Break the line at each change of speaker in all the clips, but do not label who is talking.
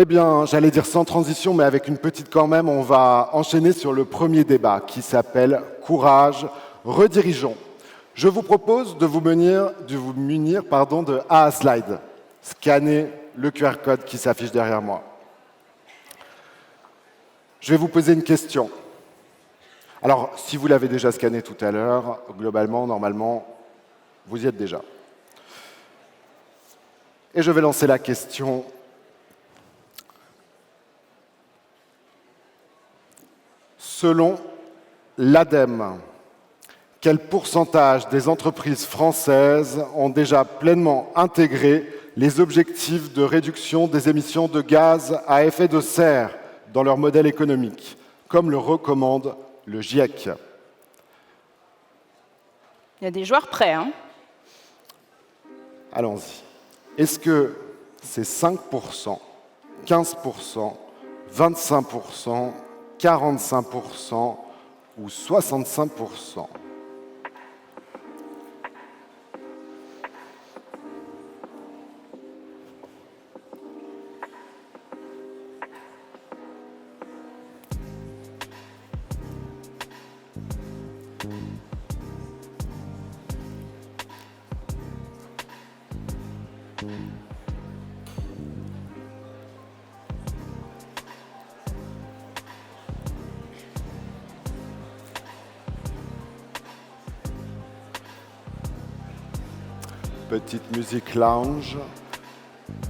Eh bien, j'allais dire sans transition, mais avec une petite quand même, on va enchaîner sur le premier débat qui s'appelle « Courage, redirigeons ». Je vous propose de vous munir de A Slide. Scannez le QR code qui s'affiche derrière moi. Je vais vous poser une question. Alors, si vous l'avez déjà scanné tout à l'heure, globalement, normalement, vous y êtes déjà. Et je vais lancer la question. Selon l'ADEME, quel pourcentage des entreprises françaises ont déjà pleinement intégré les objectifs de réduction des émissions de gaz à effet de serre dans leur modèle économique, comme le recommande le GIEC?
Il y a des joueurs prêts, hein?
Allons-y. Est-ce que c'est 5%, 15%, 25%, 45% ou 65%? Petite musique lounge.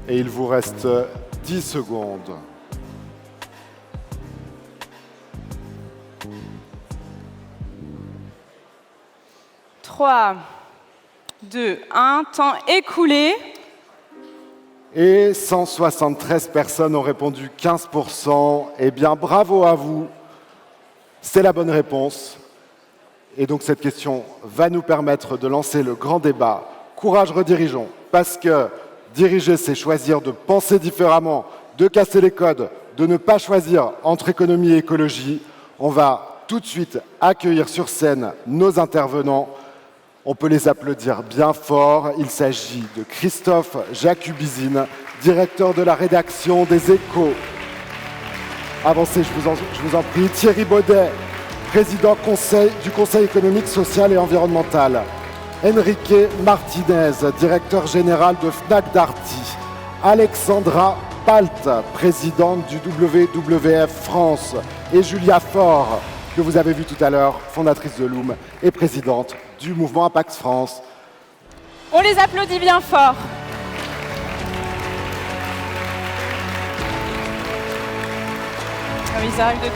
Et il vous reste 10 secondes.
3, 2, 1, temps écoulé.
Et 173 personnes ont répondu 15%. Eh bien, bravo à vous. C'est la bonne réponse. Et donc, cette question va nous permettre de lancer le grand débat. Courage, redirigeons. Parce que diriger, c'est choisir de penser différemment, de casser les codes, de ne pas choisir entre économie et écologie. On va tout de suite accueillir sur scène nos intervenants. On peut les applaudir bien fort. Il s'agit de Christophe Jacubizine, directeur de la rédaction des Échos. Avancez, je vous en prie. Thierry Baudet, président du Conseil économique, social et environnemental. Enrique Martinez, directeur général de Fnac Darty. Alexandra Palt, présidente du WWF France. Et Julia Faure, que vous avez vu tout à l'heure, fondatrice de Loom et présidente du mouvement Impact France.
On les applaudit bien fort. Ah oui, ça arrive de...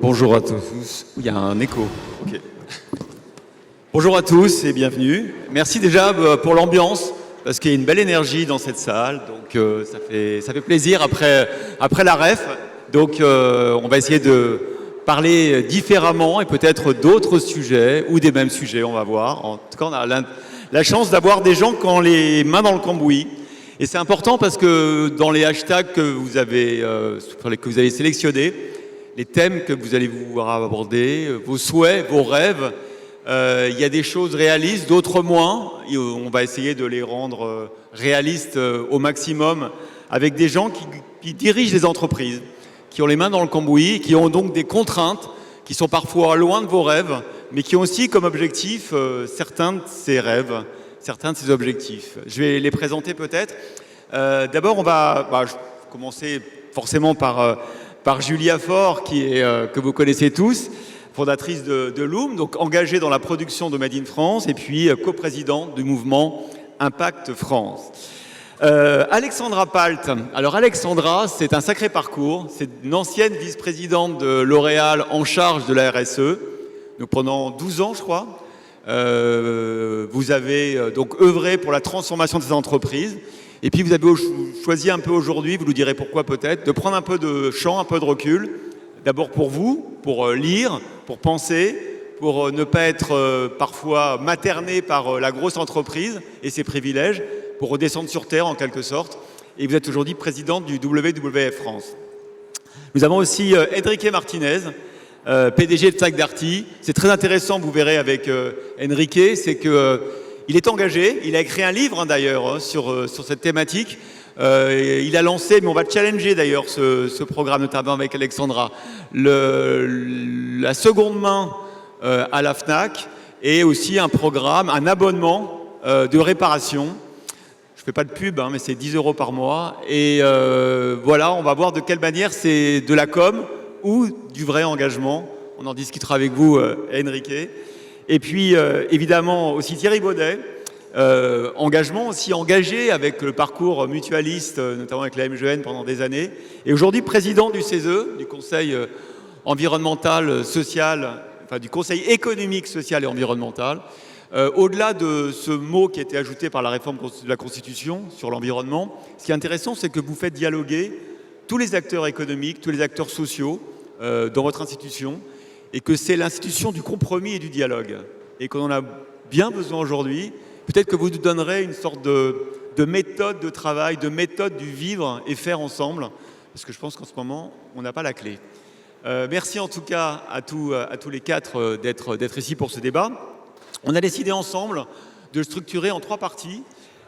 Bonjour à tous. Il y a un écho. Ok. Bonjour à tous et bienvenue. Merci déjà pour l'ambiance, parce qu'il y a une belle énergie dans cette salle. Donc ça fait plaisir après la ref. Donc on va essayer de parler différemment et peut-être d'autres sujets ou des mêmes sujets, on va voir. En tout cas, on a la chance d'avoir des gens qui ont les mains dans le cambouis. Et c'est important parce que dans les hashtags que vous avez sélectionnés, les thèmes que vous allez vous aborder, vos souhaits, vos rêves, il y a des choses réalistes, d'autres moins. Et on va essayer de les rendre réalistes au maximum avec des gens qui dirigent les entreprises, qui ont les mains dans le cambouis, qui ont donc des contraintes, qui sont parfois loin de vos rêves, mais qui ont aussi comme objectif certains de ces rêves, certains de ces objectifs. Je vais les présenter peut-être. D'abord, on va commencer forcément par Julia Faure, que vous connaissez tous, fondatrice de Loom, donc engagée dans la production de Made in France et puis coprésidente du mouvement Impact France. Alexandra Palt. Alors Alexandra, c'est un sacré parcours. C'est une ancienne vice-présidente de L'Oréal en charge de la RSE. Donc pendant 12 ans, je crois. Vous avez donc œuvré pour la transformation des entreprises. Et puis vous avez choisi un peu aujourd'hui, vous nous direz pourquoi peut-être, de prendre un peu de champ, un peu de recul. D'abord pour vous, pour lire, pour penser, pour ne pas être parfois materné par la grosse entreprise et ses privilèges, pour redescendre sur terre en quelque sorte. et vous êtes aujourd'hui présidente du WWF France. Nous avons aussi Enrique Martinez, PDG de SAC Darty. C'est très intéressant, vous verrez avec Enrique, c'est qu'il est engagé, il a écrit un livre d'ailleurs sur cette thématique. Il a lancé, mais on va challenger d'ailleurs ce programme, notamment avec Alexandra, la seconde main à la FNAC et aussi un programme, un abonnement de réparation. Je ne fais pas de pub, mais c'est 10 € par mois. Et voilà, on va voir de quelle manière c'est de la com ou du vrai engagement. On en discutera avec vous, Enrique. Et puis, évidemment, aussi Thierry Baudet. Engagement aussi engagé avec le parcours mutualiste, notamment avec la MGN pendant des années. Et aujourd'hui, président du CESE, du Conseil environnemental, social, enfin du Conseil économique, social et environnemental. Au-delà de ce mot qui a été ajouté par la réforme de la Constitution sur l'environnement, ce qui est intéressant, c'est que vous faites dialoguer tous les acteurs économiques, tous les acteurs sociaux dans votre institution, et que c'est l'institution du compromis et du dialogue, et qu'on en a bien besoin aujourd'hui. Peut-être que vous nous donnerez une sorte de méthode de travail, de méthode du vivre et faire ensemble, parce que je pense qu'en ce moment, on n'a pas la clé. Merci en tout cas à tous les quatre d'être ici pour ce débat. On a décidé ensemble de le structurer en 3 parties.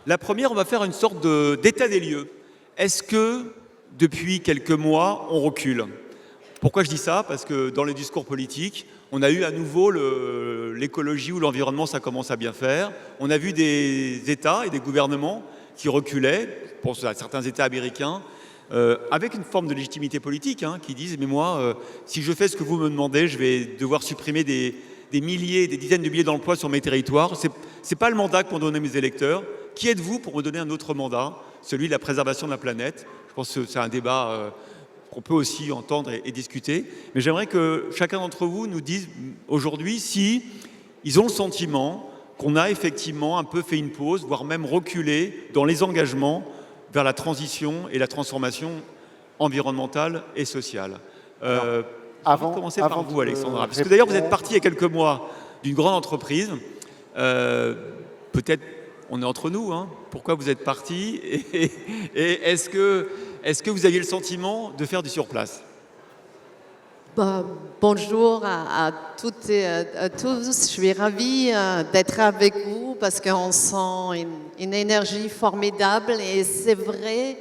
La première, on va faire une sorte d'état des lieux. Est-ce que, depuis quelques mois, on recule ? Pourquoi je dis ça ? Parce que dans les discours politiques, on a eu à nouveau l'écologie ou l'environnement, ça commence à bien faire. On a vu des États et des gouvernements qui reculaient, pour certains États américains, avec une forme de légitimité politique, qui disent « mais moi, si je fais ce que vous me demandez, je vais devoir supprimer des milliers, des dizaines de milliers d'emplois sur mes territoires. C'est pas le mandat que m'ont donné mes électeurs. Qui êtes-vous pour me donner un autre mandat, celui de la préservation de la planète ?» Je pense que c'est un débat qu'on peut aussi entendre et discuter. Mais j'aimerais que chacun d'entre vous nous dise aujourd'hui si ils ont le sentiment qu'on a effectivement un peu fait une pause, voire même reculé dans les engagements vers la transition et la transformation environnementale et sociale. Avant de commencer par vous, Alexandra, parce que d'ailleurs vous êtes partie il y a quelques mois d'une grande entreprise. Peut-être on est entre nous. Pourquoi vous êtes partie et est-ce que vous aviez le sentiment de faire du surplace ?
Bonjour à toutes et à tous. Je suis ravie d'être avec vous parce qu'on sent une énergie formidable et c'est vrai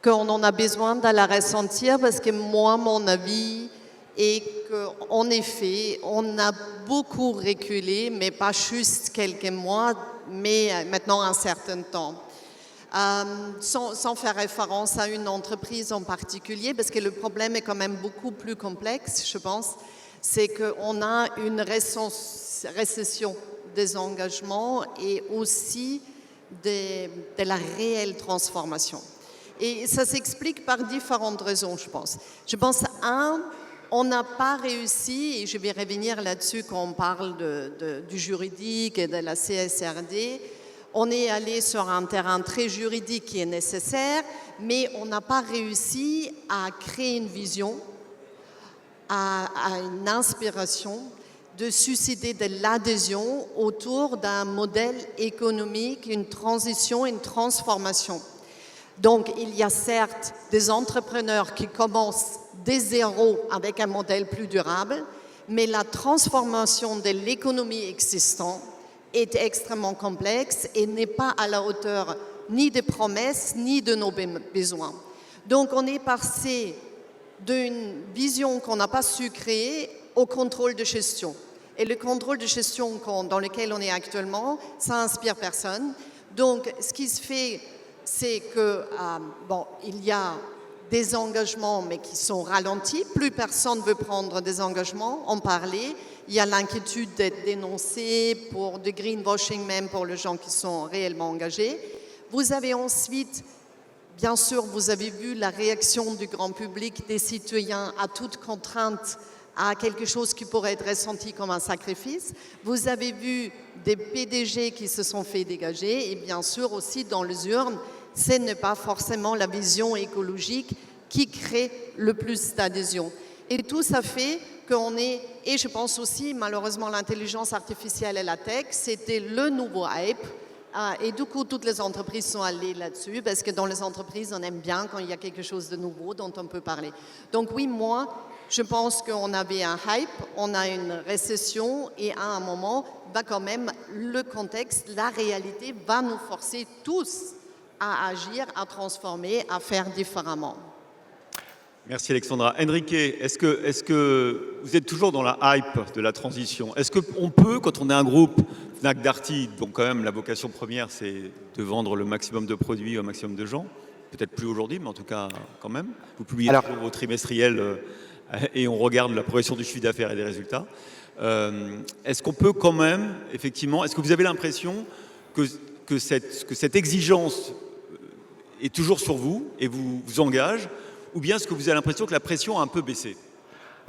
qu'on en a besoin de la ressentir parce que moi, mon avis est qu'en effet, on a beaucoup reculé, mais pas juste quelques mois, mais maintenant un certain temps. Sans faire référence à une entreprise en particulier, parce que le problème est quand même beaucoup plus complexe, je pense, c'est qu'on a une récession des engagements et aussi de la réelle transformation. Et ça s'explique par différentes raisons, je pense. Je pense, on n'a pas réussi, et je vais revenir là-dessus quand on parle du juridique et de la CSRD. On est allé sur un terrain très juridique qui est nécessaire, mais on n'a pas réussi à créer une vision, à une inspiration, de susciter de l'adhésion autour d'un modèle économique, une transition, une transformation. Donc, il y a certes des entrepreneurs qui commencent dès zéro avec un modèle plus durable, mais la transformation de l'économie existante est extrêmement complexe et n'est pas à la hauteur ni des promesses ni de nos besoins. Donc, on est passé d'une vision qu'on n'a pas su créer au contrôle de gestion. Et le contrôle de gestion dans lequel on est actuellement, ça inspire personne. Donc, ce qui se fait, c'est que, il y a des engagements, mais qui sont ralentis. Plus personne ne veut prendre des engagements, en parler. Il y a l'inquiétude d'être dénoncé pour du greenwashing, même pour les gens qui sont réellement engagés. Vous avez ensuite, bien sûr, vous avez vu la réaction du grand public, des citoyens à toute contrainte, à quelque chose qui pourrait être ressenti comme un sacrifice. Vous avez vu des PDG qui se sont fait dégager et bien sûr aussi dans les urnes, ce n'est pas forcément la vision écologique qui crée le plus d'adhésion. Et tout ça fait qu'on est, et je pense aussi malheureusement l'intelligence artificielle et la tech, c'était le nouveau hype Et du coup, toutes les entreprises sont allées là-dessus parce que dans les entreprises, on aime bien quand il y a quelque chose de nouveau dont on peut parler. Donc oui, moi, je pense qu'on avait un hype, on a une récession et à un moment, quand même, le contexte, la réalité va nous forcer tous à agir, à transformer, à faire différemment.
Merci Alexandra. Enrique, est-ce que vous êtes toujours dans la hype de la transition? Est-ce qu'on peut, quand on est un groupe Fnac Darty, dont quand même la vocation première c'est de vendre le maximum de produits au maximum de gens, peut-être plus aujourd'hui, mais en tout cas quand même, vous publiez toujours vos trimestriels et on regarde la progression du chiffre d'affaires et des résultats. Est-ce qu'on peut quand même, effectivement, est-ce que vous avez l'impression que cette exigence est toujours sur vous et vous engage, ou bien est-ce que vous avez l'impression que la pression a un peu baissé?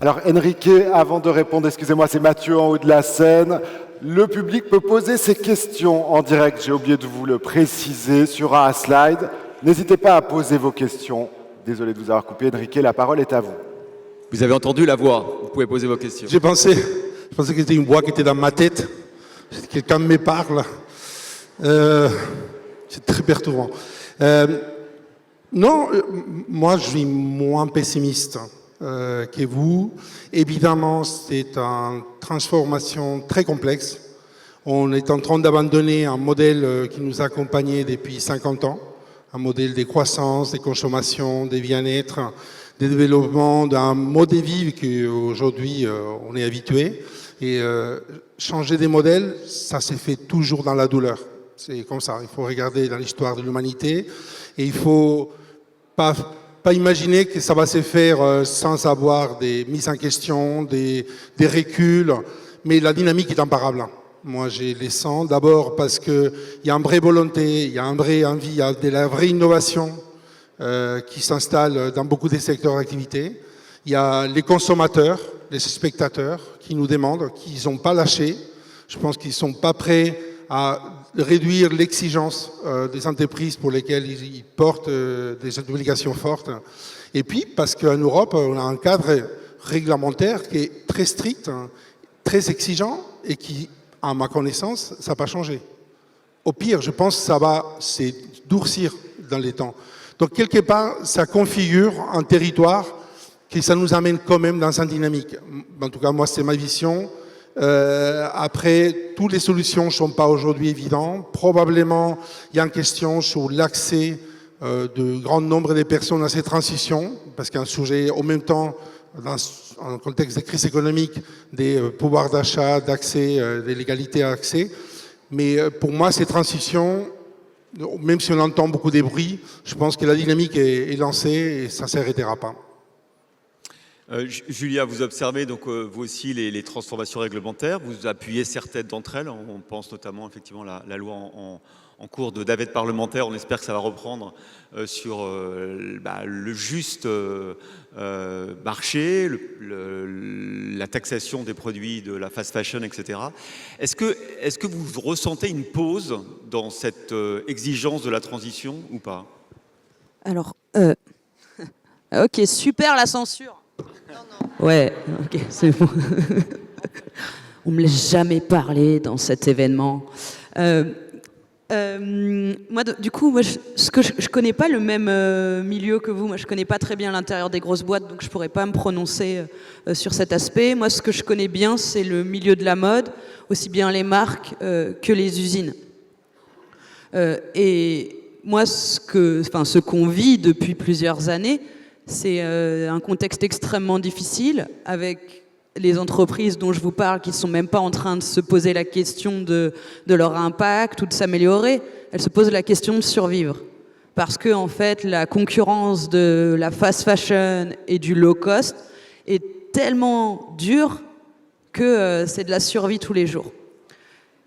Alors Enrique, avant de répondre, excusez-moi, c'est Mathieu en haut de la scène. Le public peut poser ses questions en direct, j'ai oublié de vous le préciser, sur un slide. N'hésitez pas à poser vos questions. Désolé de vous avoir coupé, Enrique, la parole est à vous.
Vous avez entendu la voix, vous pouvez poser vos questions.
Je pensais que c'était une voix qui était dans ma tête. Quelqu'un me parle. C'est très perturbant. Non, moi je suis moins pessimiste que vous. Évidemment, c'est une transformation très complexe. On est en train d'abandonner un modèle qui nous a accompagnés depuis 50 ans, un modèle de croissance, de consommation, de bien-être, de développement, d'un mode de vie qu'aujourd'hui on est habitué. Et changer des modèles, ça s'est fait toujours dans la douleur. C'est comme ça, il faut regarder dans l'histoire de l'humanité et il ne faut pas imaginer que ça va se faire sans avoir des mises en question, des reculs, mais la dynamique est imparable. Moi, je les sens d'abord parce qu'il y a une vraie volonté, il y a une vraie envie, il y a de la vraie innovation qui s'installe dans beaucoup des secteurs d'activité. Il y a les consommateurs, les spectateurs qui nous demandent, qui n'ont pas lâché. Je pense qu'ils ne sont pas prêts à réduire l'exigence des entreprises pour lesquelles ils portent des obligations fortes. Et puis, parce qu'en Europe, on a un cadre réglementaire qui est très strict, très exigeant et qui, à ma connaissance, ça n'a pas changé. Au pire, je pense que ça va se durcir dans les temps. Donc, quelque part, ça configure un territoire qui ça nous amène quand même dans une dynamique. En tout cas, moi, c'est ma vision. Après, toutes les solutions ne sont pas aujourd'hui évidentes. Probablement, il y a une question sur l'accès de grand nombre de personnes à ces transitions, parce qu'un sujet, en même temps, dans un contexte de crise économique, des pouvoirs d'achat, d'accès, des légalités à accès. Mais pour moi, ces transitions, même si on entend beaucoup de bruit, je pense que la dynamique est lancée et ça ne s'arrêtera pas.
Julia, vous observez donc vous aussi les transformations réglementaires, vous appuyez certaines d'entre elles, on pense notamment effectivement la loi en cours de navette parlementaire, on espère que ça va reprendre sur le juste marché, la taxation des produits de la fast fashion, etc. Est-ce que vous ressentez une pause dans cette exigence de la transition ou pas?
Alors, ok, super la censure. Ouais, ok, c'est bon. On me laisse jamais parler dans cet événement. Moi, du coup, je connais pas le même milieu que vous. Moi, je connais pas très bien l'intérieur des grosses boîtes, donc je pourrais pas me prononcer sur cet aspect. Moi, ce que je connais bien, c'est le milieu de la mode, aussi bien les marques que les usines. Et moi, ce qu'on vit depuis plusieurs années, c'est un contexte extrêmement difficile avec les entreprises dont je vous parle qui ne sont même pas en train de se poser la question de leur impact ou de s'améliorer. Elles se posent la question de survivre. Parce que, en fait, la concurrence de la fast fashion et du low cost est tellement dure que c'est de la survie tous les jours.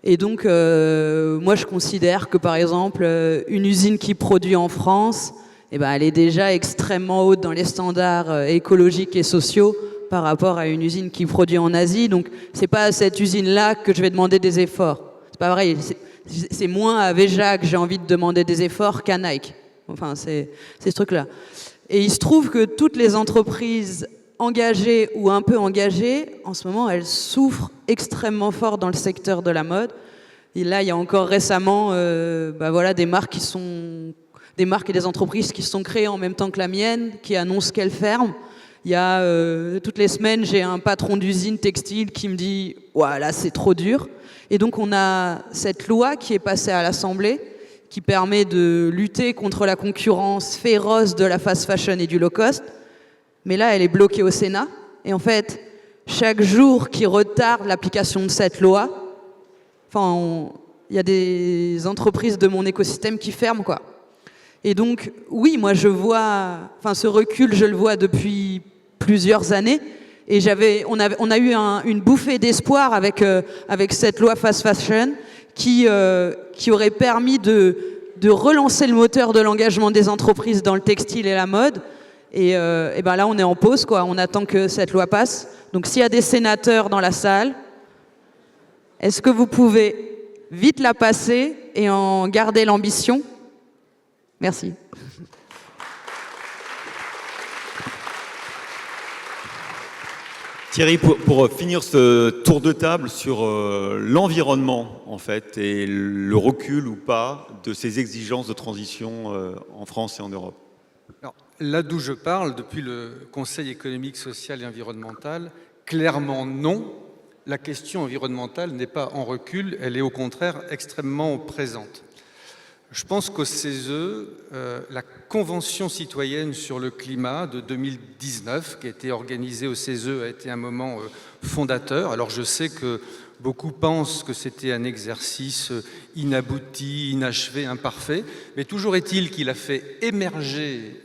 Et donc, moi, je considère que, par exemple, une usine qui produit en France, elle est déjà extrêmement haute dans les standards écologiques et sociaux par rapport à une usine qui produit en Asie. Donc, c'est pas à cette usine-là que je vais demander des efforts. C'est pas vrai. C'est moins à Veja que j'ai envie de demander des efforts qu'à Nike. Enfin, c'est ce truc-là. Et il se trouve que toutes les entreprises engagées ou un peu engagées, en ce moment, elles souffrent extrêmement fort dans le secteur de la mode. Et là, il y a encore récemment voilà, des marques et des entreprises qui se sont créées en même temps que la mienne, qui annoncent qu'elles ferment. Il y a toutes les semaines, j'ai un patron d'usine textile qui me dit « Ouais, là, c'est trop dur ». Et donc, on a cette loi qui est passée à l'Assemblée, qui permet de lutter contre la concurrence féroce de la fast fashion et du low cost. Mais là, elle est bloquée au Sénat. Et en fait, chaque jour qui retarde l'application de cette loi, il y a des entreprises de mon écosystème qui ferment, quoi. Et donc, oui, moi, je vois, ce recul, je le vois depuis plusieurs années. Et on a eu une bouffée d'espoir avec cette loi fast fashion qui aurait permis de relancer le moteur de l'engagement des entreprises dans le textile et la mode. Et ben là, on est en pause, quoi. On attend que cette loi passe. Donc, s'il y a des sénateurs dans la salle, est-ce que vous pouvez vite la passer et en garder l'ambition ? Merci.
Thierry, pour finir ce tour de table sur l'environnement, en fait, et le recul ou pas de ces exigences de transition en France et en Europe.
Alors, là d'où je parle, depuis le Conseil économique, social et environnemental, clairement non, la question environnementale n'est pas en recul, elle est au contraire extrêmement présente. Je pense qu'au CESE, la Convention citoyenne sur le climat de 2019, qui a été organisée au CESE, a été un moment fondateur. Alors je sais que beaucoup pensent que c'était un exercice inabouti, inachevé, imparfait, mais toujours est-il qu'il a fait émerger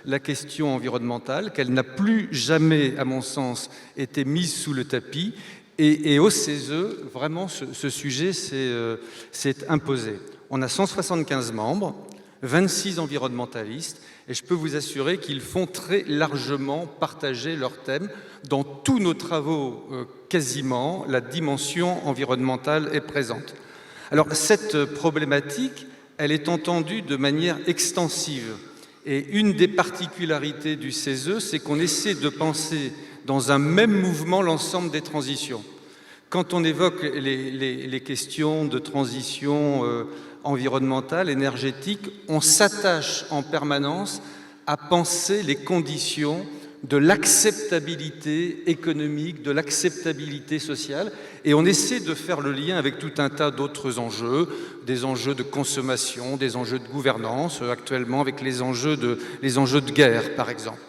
la question environnementale, qu'elle n'a plus jamais, à mon sens, été mise sous le tapis. Et au CESE, vraiment, ce sujet s'est imposé. On a 175 membres, 26 environnementalistes, et je peux vous assurer qu'ils font très largement partager leurs thèmes. Dans tous nos travaux, quasiment, la dimension environnementale est présente. Alors, cette problématique, elle est entendue de manière extensive. Et une des particularités du CESE, c'est qu'on essaie de penser dans un même mouvement l'ensemble des transitions. Quand on évoque les questions de transition environnementale, énergétique, on s'attache en permanence à penser les conditions de l'acceptabilité économique, de l'acceptabilité sociale, et on essaie de faire le lien avec tout un tas d'autres enjeux, des enjeux de consommation, des enjeux de gouvernance, actuellement avec les enjeux de guerre, par exemple.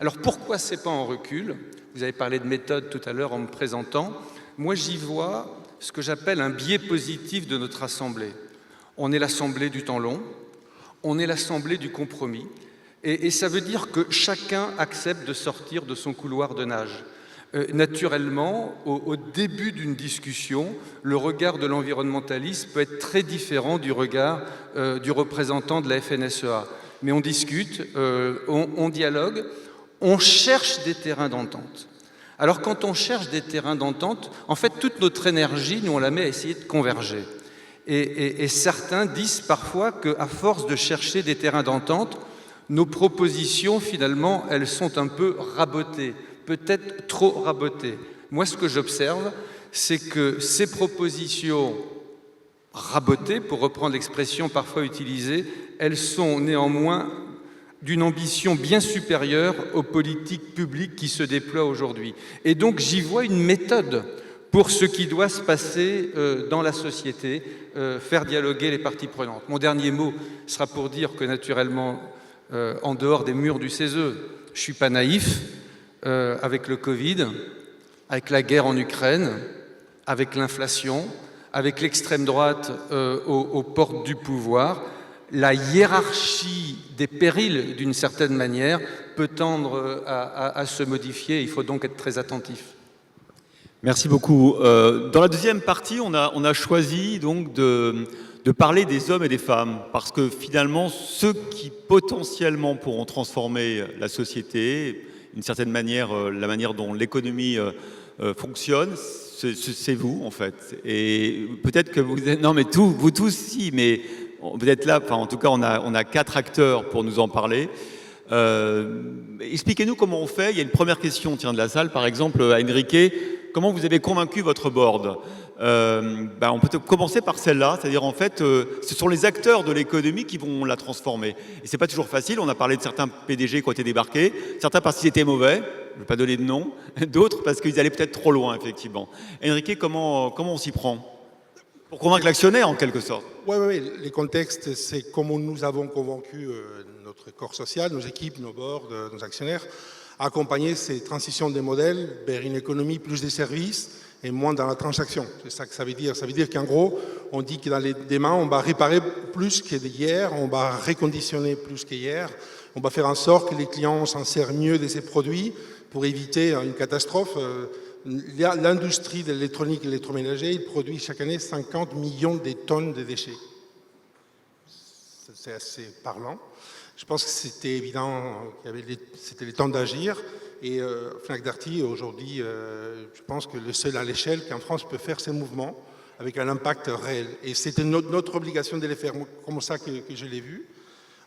Alors pourquoi c'est pas en recul ? Vous avez parlé de méthode tout à l'heure en me présentant. Moi, j'y vois ce que j'appelle un biais positif de notre Assemblée. On est l'Assemblée du temps long, on est l'Assemblée du compromis, et ça veut dire que chacun accepte de sortir de son couloir de nage. Naturellement, au début d'une discussion, le regard de l'environnementaliste peut être très différent du regard du représentant de la FNSEA. Mais on discute, on dialogue, on cherche des terrains d'entente. Alors quand on cherche des terrains d'entente, en fait, toute notre énergie, nous, on la met à essayer de converger. Et certains disent parfois qu'à force de chercher des terrains d'entente, nos propositions, finalement, elles sont un peu rabotées, peut-être trop rabotées. Moi, ce que j'observe, c'est que ces propositions rabotées, pour reprendre l'expression parfois utilisée, elles sont néanmoins d'une ambition bien supérieure aux politiques publiques qui se déploient aujourd'hui. Et donc, j'y vois une méthode pour ce qui doit se passer dans la société, faire dialoguer les parties prenantes. Mon dernier mot sera pour dire que, naturellement, en dehors des murs du CESE, je ne suis pas naïf, avec le Covid, avec la guerre en Ukraine, avec l'inflation, avec l'extrême droite aux portes du pouvoir, la hiérarchie des périls, d'une certaine manière, peut tendre à se modifier. Il faut donc être très attentif.
Merci beaucoup. Dans la deuxième partie, on a choisi donc de parler des hommes et des femmes, parce que finalement, ceux qui potentiellement pourront transformer la société, d'une certaine manière, la manière dont l'économie fonctionne, c'est vous, en fait. Et peut-être que vous êtes... Non, mais vous tous, si, mais vous êtes là, enfin, en tout cas, on a 4 acteurs pour nous en parler. Expliquez-nous comment on fait. Il y a une première question, tiens, de la salle, par exemple, à Enrique. comment vous avez convaincu votre board. On peut commencer par celle-là, c'est-à-dire en fait, ce sont les acteurs de l'économie qui vont la transformer. Et c'est pas toujours facile, on a parlé de certains PDG qui ont été débarqués, certains parce qu'ils étaient mauvais, je ne vais pas donner de nom, d'autres parce qu'ils allaient peut-être trop loin, effectivement. Enrique, comment on s'y prend pour convaincre l'actionnaire, en quelque sorte?
Oui, les contextes, c'est comment nous avons convaincu notre corps social, nos équipes, nos boards, nos actionnaires, à accompagner ces transitions des modèles vers une économie plus des services et moins dans la transaction. C'est ça que ça veut dire. Ça veut dire qu'en gros, on dit que dans les demain, on va réparer plus qu'hier, on va reconditionner plus qu'hier, on va faire en sorte que les clients s'en servent mieux de ces produits pour éviter une catastrophe. L'industrie de l'électronique et de l'électroménager, il produit chaque année 50 millions de tonnes de déchets. C'est assez parlant. Je pense que c'était évident, c'était le temps d'agir. Et Fnac Darty, aujourd'hui, je pense que le seul à l'échelle qu'en France peut faire ces mouvements avec un impact réel. Et c'était notre obligation de les faire, comme ça que je l'ai vu.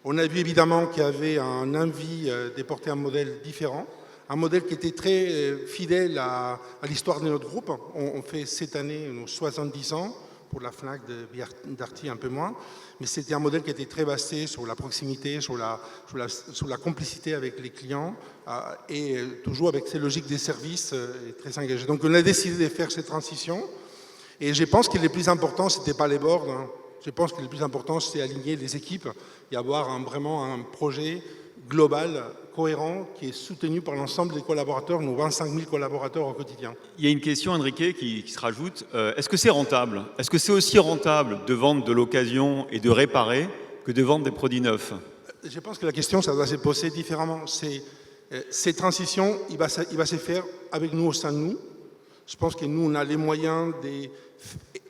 On a vu évidemment qu'il y avait un envie de porter un modèle différent, un modèle qui était très fidèle à l'histoire de notre groupe. On fait cette année nos 70 ans, pour la Fnac Darty un peu moins, mais c'était un modèle qui était très basé sur la proximité, sur la complicité avec les clients et toujours avec ces logiques des services très engagées. Donc on a décidé de faire cette transition et je pense que le plus important, ce n'était pas les boards. Je pense que le plus important, c'est aligner les équipes et avoir vraiment un projet global, cohérent, qui est soutenu par l'ensemble des collaborateurs, nos 25 000 collaborateurs au quotidien.
Il y a une question, Enrique, qui se rajoute. Est-ce que c'est rentable? Est-ce que c'est aussi rentable de vendre de l'occasion et de réparer que de vendre des produits neufs?
Je pense que la question, ça doit se poser différemment. Cette transition, il va se faire avec nous au sein de nous. Je pense que nous, on a les moyens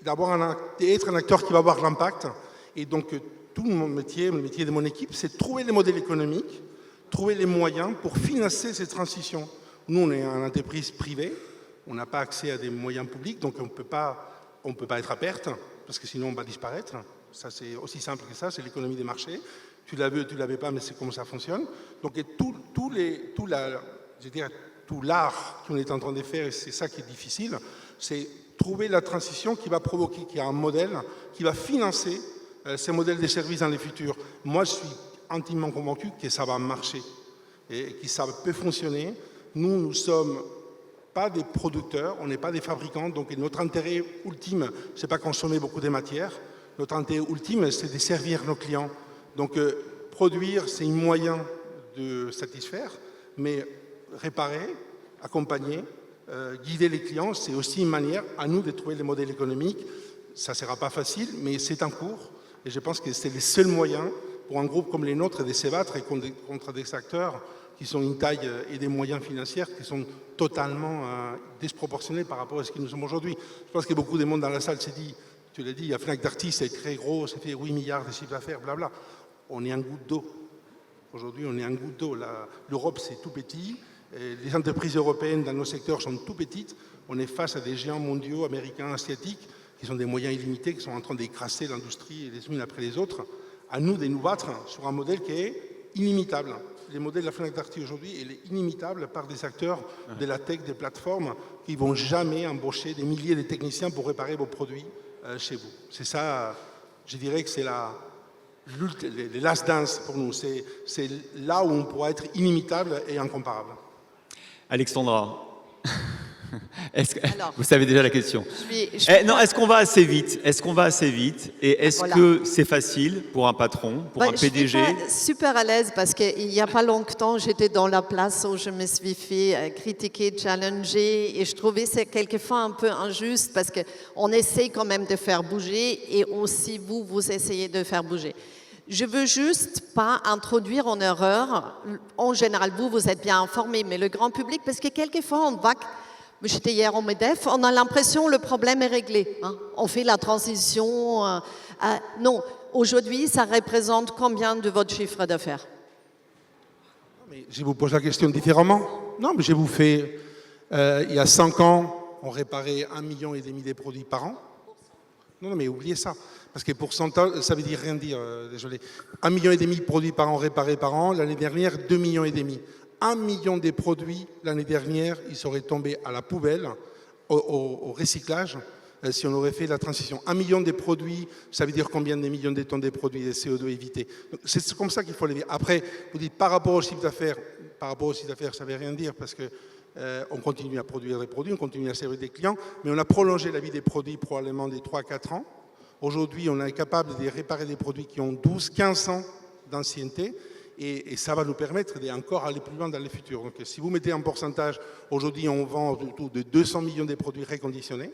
d'être un acteur qui va avoir l'impact. Et donc, tout mon métier, le métier de mon équipe, c'est de trouver les modèles économiques, trouver les moyens pour financer cette transition. Nous, on est une entreprise privée, on n'a pas accès à des moyens publics, donc on ne peut pas être à perte, parce que sinon on va disparaître. Ça, c'est aussi simple que ça, c'est l'économie des marchés. Tu l'as vu ou tu ne l'avais pas, mais c'est comme ça fonctionne. Donc tout l'art qu'on est en train de faire, et c'est ça qui est difficile, c'est trouver la transition qui va provoquer, qui a un modèle, qui va financer ces modèles de services dans le futur. Moi, je suis intimement convaincu que ça va marcher et que ça peut fonctionner. Nous ne sommes pas des producteurs, on n'est pas des fabricants, donc notre intérêt ultime, ce n'est pas consommer beaucoup de matières. Notre intérêt ultime, c'est de servir nos clients. Donc, produire, c'est un moyen de satisfaire, mais réparer, accompagner, guider les clients, c'est aussi une manière à nous de trouver les modèles économiques. Ça ne sera pas facile, mais c'est en cours. Et je pense que c'est le seul moyen pour un groupe comme les nôtres de se battre contre des acteurs qui sont une taille et des moyens financiers qui sont totalement disproportionnés par rapport à ce que nous sommes aujourd'hui. Je pense que beaucoup de monde dans la salle s'est dit, tu l'as dit, Fnac Darty, c'est très gros, ça fait 8 milliards de chiffre d'affaires, blabla. On est un goutte d'eau. Aujourd'hui, on est un goutte d'eau. L'Europe, c'est tout petit. Les entreprises européennes dans nos secteurs sont tout petites. On est face à des géants mondiaux, américains, asiatiques, qui sont des moyens illimités, qui sont en train d'écraser l'industrie les unes après les autres. À nous de nous battre sur un modèle qui est inimitable. Le modèle de la Fnac Darty aujourd'hui, il est inimitable par des acteurs de la tech, des plateformes, qui ne vont jamais embaucher des milliers de techniciens pour réparer vos produits chez vous. C'est ça, je dirais que c'est le last dance pour nous. C'est là où on pourra être inimitable et incomparable.
Alexandra, vous savez déjà la question.
Non,
est-ce qu'on va assez vite? Est-ce qu'on va assez vite? Et est-ce que c'est facile pour un patron, pour un PDG?
Je suis super à l'aise parce qu'il n'y a pas longtemps, j'étais dans la place où je me suis fait critiquer, challenger, et je trouvais que c'est quelquefois un peu injuste parce qu'on essaie quand même de faire bouger et aussi vous essayez de faire bouger. Je veux juste pas introduire en erreur, en général vous êtes bien informés, mais le grand public, parce que quelquefois on va... J'étais hier au MEDEF, on a l'impression que le problème est réglé. Hein. On fait la transition. Non, aujourd'hui, ça représente combien de votre chiffre d'affaires?
Je vous pose la question différemment. Non, mais je vous fais... il y a 5 ans, on réparait 1,5 million des produits par an. Non, mais oubliez ça. Parce que pourcentage, ça veut dire rien dire, désolé. 1,5 million de produits par an réparés par an. L'année dernière, 2,5 millions. 1 million des produits l'année dernière, ils seraient tombés à la poubelle au recyclage si on aurait fait la transition. 1 million de produits, ça veut dire combien de millions de tonnes de produits de CO2 évités. C'est comme ça qu'il faut les dire. Après, vous dites par rapport au chiffre d'affaires, ça ne veut rien dire parce que on continue à produire des produits, on continue à servir des clients, mais on a prolongé la vie des produits probablement des 3-4 ans. Aujourd'hui, on est capable de réparer des produits qui ont 12-15 ans d'ancienneté et ça va nous permettre d'encore aller plus loin dans le futur. Donc, si vous mettez en pourcentage, aujourd'hui, on vend autour de 200 millions de produits reconditionnés.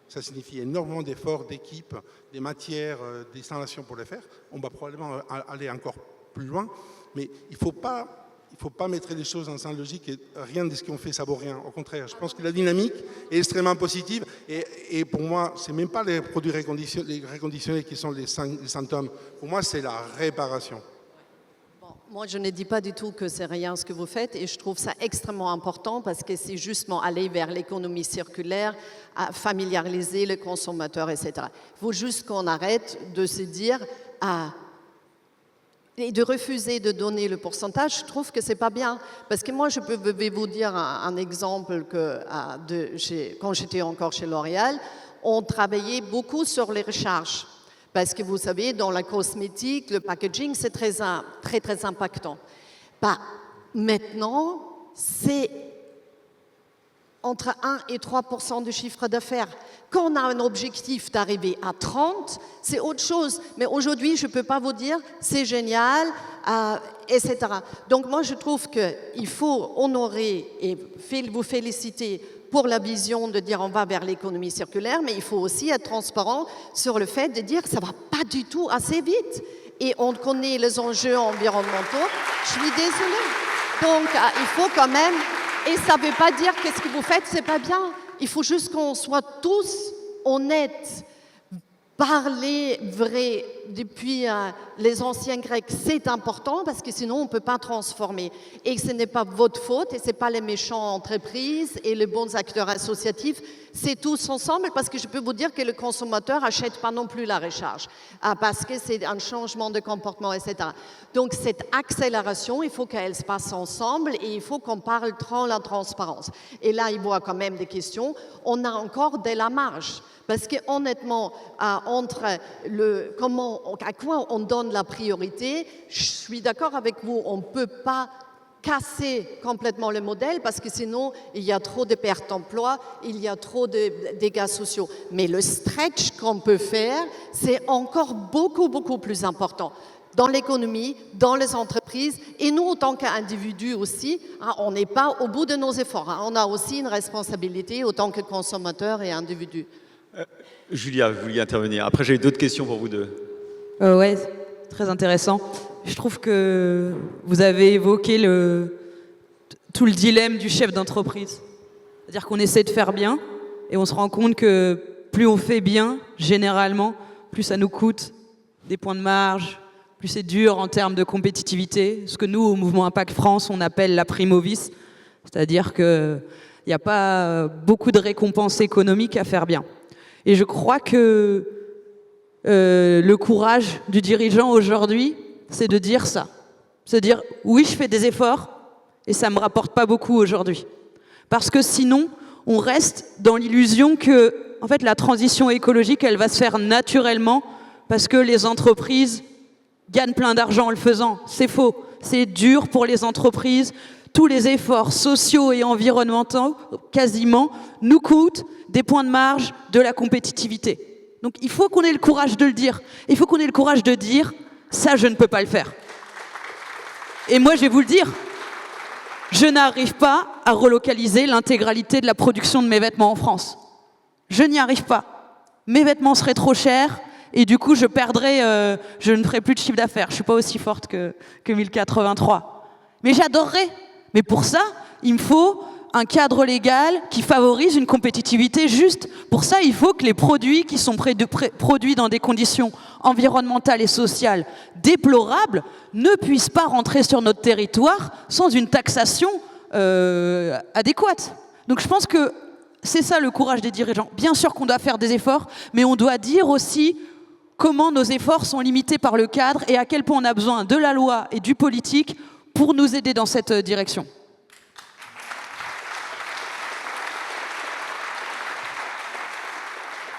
Ça signifie énormément d'efforts, d'équipes, des matières, des installations pour le faire. On va probablement aller encore plus loin, mais il ne faut pas mettre les choses en sens logique et rien de ce qu'on fait, ça ne vaut rien. Au contraire, je pense que la dynamique est extrêmement positive et pour moi, ce n'est même pas les produits reconditionnés qui sont les symptômes. Pour moi, c'est la réparation.
Moi, je ne dis pas du tout que c'est rien ce que vous faites et je trouve ça extrêmement important parce que c'est justement aller vers l'économie circulaire, à familiariser le consommateur, etc. Il faut juste qu'on arrête de se dire et de refuser de donner le pourcentage. Je trouve que c'est pas bien parce que moi, je vais vous dire un exemple que quand j'étais encore chez L'Oréal, on travaillait beaucoup sur les recharges. Parce que vous savez, dans la cosmétique, le packaging, c'est très impactant. Maintenant, c'est entre 1 et 3% du chiffre d'affaires. Quand on a un objectif d'arriver à 30, c'est autre chose. Mais aujourd'hui, je ne peux pas vous dire, c'est génial, etc. Donc moi, je trouve qu'il faut honorer et vous féliciter pour la vision de dire on va vers l'économie circulaire, mais il faut aussi être transparent sur le fait de dire que ça ne va pas du tout assez vite. Et on connaît les enjeux environnementaux. Je suis désolée. Donc, il faut quand même... Et ça ne veut pas dire que ce que vous faites, ce n'est pas bien. Il faut juste qu'on soit tous honnêtes. Parler vrai depuis les anciens Grecs, c'est important parce que sinon on ne peut pas transformer. Et ce n'est pas votre faute et ce n'est pas les méchants entreprises et les bons acteurs associatifs, c'est tous ensemble parce que je peux vous dire que le consommateur n'achète pas non plus la recharge parce que c'est un changement de comportement, etc. Donc cette accélération, il faut qu'elle se passe ensemble et il faut qu'on parle dans la transparence. Et là, il y a quand même des questions. On a encore de la marge. Parce que honnêtement, entre à quoi on donne la priorité, je suis d'accord avec vous, on ne peut pas casser complètement le modèle parce que sinon, il y a trop de pertes d'emploi, il y a trop de dégâts sociaux. Mais le stretch qu'on peut faire, c'est encore beaucoup, beaucoup plus important. Dans l'économie, dans les entreprises, et nous, en tant qu'individus aussi, on n'est pas au bout de nos efforts. On a aussi une responsabilité en tant que consommateurs et individus.
Julia, vous vouliez intervenir. Après, j'ai d'autres questions pour vous deux.
Ouais, très intéressant. Je trouve que vous avez évoqué tout le dilemme du chef d'entreprise. C'est-à-dire qu'on essaie de faire bien et on se rend compte que plus on fait bien, généralement, plus ça nous coûte des points de marge, plus c'est dur en termes de compétitivité. Ce que nous, au Mouvement Impact France, on appelle la prime au vice. C'est-à-dire qu'il n'y a pas beaucoup de récompenses économiques à faire bien. Et je crois que le courage du dirigeant aujourd'hui, c'est de dire ça. C'est de dire, oui, je fais des efforts et ça ne me rapporte pas beaucoup aujourd'hui. Parce que sinon, on reste dans l'illusion que en fait, la transition écologique, elle va se faire naturellement parce que les entreprises gagnent plein d'argent en le faisant. C'est faux. C'est dur pour les entreprises. Tous les efforts sociaux et environnementaux, quasiment, nous coûtent des points de marge, de la compétitivité. Donc il faut qu'on ait le courage de le dire. Il faut qu'on ait le courage de dire « ça, je ne peux pas le faire ». Et moi, je vais vous le dire, je n'arrive pas à relocaliser l'intégralité de la production de mes vêtements en France. Je n'y arrive pas. Mes vêtements seraient trop chers et du coup, je ne ferais plus de chiffre d'affaires. Je ne suis pas aussi forte que 1083. Mais j'adorerais. Mais pour ça, il me faut un cadre légal qui favorise une compétitivité juste. Pour ça, il faut que les produits qui sont produits dans des conditions environnementales et sociales déplorables ne puissent pas rentrer sur notre territoire sans une taxation adéquate. Donc je pense que c'est ça le courage des dirigeants. Bien sûr qu'on doit faire des efforts, mais on doit dire aussi comment nos efforts sont limités par le cadre et à quel point on a besoin de la loi et du politique pour nous aider dans cette direction.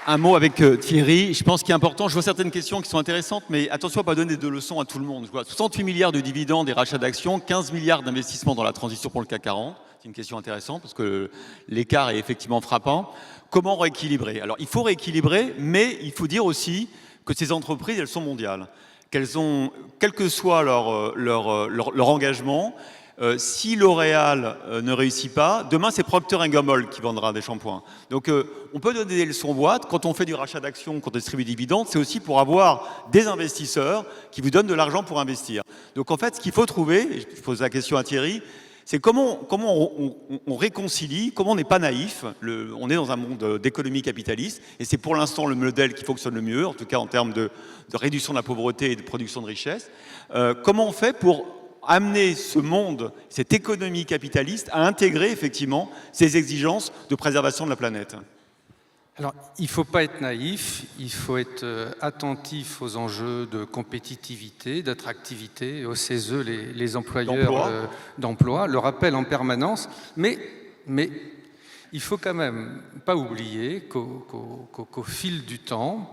Un mot avec Thierry. Je pense qu'il est important, je vois certaines questions qui sont intéressantes, mais attention à ne pas donner de leçons à tout le monde. Je vois 68 milliards de dividendes et rachats d'actions, 15 milliards d'investissements dans la transition pour le CAC 40. C'est une question intéressante parce que l'écart est effectivement frappant. Comment rééquilibrer? Alors il faut rééquilibrer, mais il faut dire aussi que ces entreprises, elles sont mondiales. Qu'elles ont, quel que soit leur engagement, si L'Oréal ne réussit pas, demain c'est Procter & Gamble qui vendra des shampoings. Donc on peut donner des leçons boîtes. Quand on fait du rachat d'actions, quand on distribue des dividendes, c'est aussi pour avoir des investisseurs qui vous donnent de l'argent pour investir. Donc en fait, ce qu'il faut trouver, et je pose la question à Thierry, c'est comment on réconcilie, comment on n'est pas naïf. On est dans un monde d'économie capitaliste et c'est pour l'instant le modèle qui fonctionne le mieux, en tout cas en termes de réduction de la pauvreté et de production de richesse. Comment on fait pour amener ce monde, cette économie capitaliste, à intégrer effectivement ces exigences de préservation de la planète?
Alors, il ne faut pas être naïf, il faut être attentif aux enjeux de compétitivité, d'attractivité, au CESE, les employeurs d'emploi, le rappel en permanence, mais il faut quand même pas oublier qu'au fil du temps,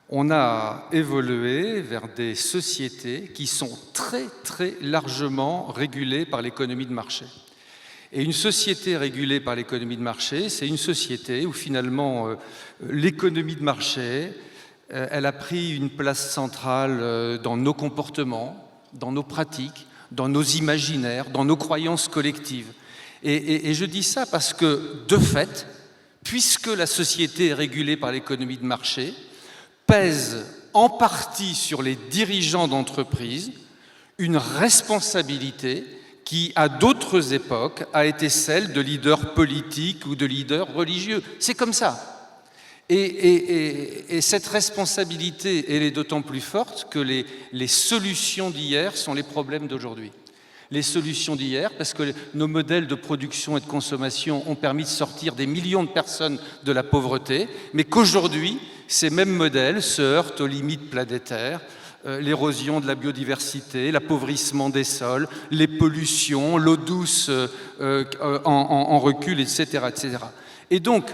on a évolué vers des sociétés qui sont très, très largement régulées par l'économie de marché. Et une société régulée par l'économie de marché, c'est une société où finalement l'économie de marché, elle a pris une place centrale dans nos comportements, dans nos pratiques, dans nos imaginaires, dans nos croyances collectives. Et je dis ça parce que, de fait, puisque la société est régulée par l'économie de marché, pèse en partie sur les dirigeants d'entreprise une responsabilité qui, à d'autres époques, a été celle de leaders politiques ou de leaders religieux. C'est comme ça. Et cette responsabilité, elle est d'autant plus forte que les solutions d'hier sont les problèmes d'aujourd'hui. Les solutions d'hier, parce que nos modèles de production et de consommation ont permis de sortir des millions de personnes de la pauvreté, mais qu'aujourd'hui, ces mêmes modèles se heurtent aux limites planétaires, l'érosion de la biodiversité, l'appauvrissement des sols, les pollutions, l'eau douce en recul, etc., etc. Et donc,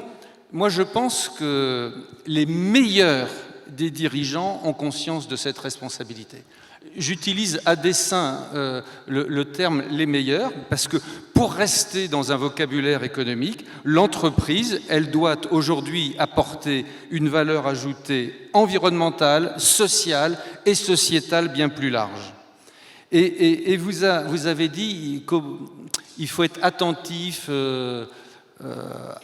moi je pense que les meilleurs des dirigeants ont conscience de cette responsabilité. J'utilise à dessein le terme « les meilleurs » parce que pour rester dans un vocabulaire économique, l'entreprise, elle doit aujourd'hui apporter une valeur ajoutée environnementale, sociale et sociétale bien plus large. Et vous avez dit qu'il faut être attentif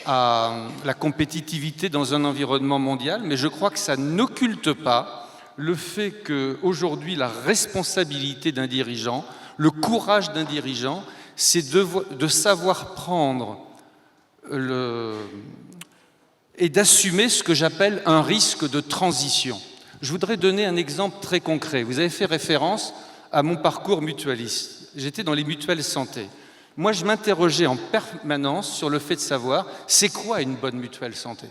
à la compétitivité dans un environnement mondial, mais je crois que ça n'occulte pas le fait qu'aujourd'hui, la responsabilité d'un dirigeant, le courage d'un dirigeant, c'est de savoir prendre et d'assumer ce que j'appelle un risque de transition. Je voudrais donner un exemple très concret. Vous avez fait référence à mon parcours mutualiste. J'étais dans les mutuelles santé. Moi, je m'interrogeais en permanence sur le fait de savoir c'est quoi une bonne mutuelle santé.